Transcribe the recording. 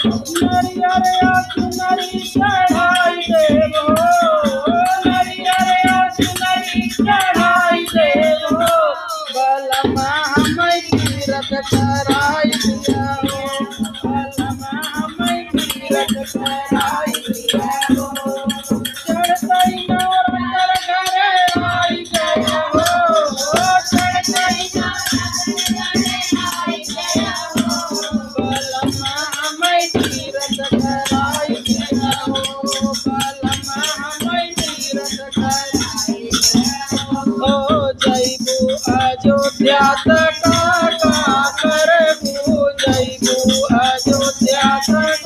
नरियर सुनरी चढ़ाई देवो नरियर सुनरी चढ़ाई देवो बलमा हमें तीरथ कराई दिया बलमा हमें तीरथ कराई दिया चढ़तई नौरंगर घरे आई गया हो चढ़तई बलमा हमें तीरथ कराई दिया हो बलमा हमें तीरथ कराई ओ जयबू अयोध्या तक का करबू जयबू अयोध्या तक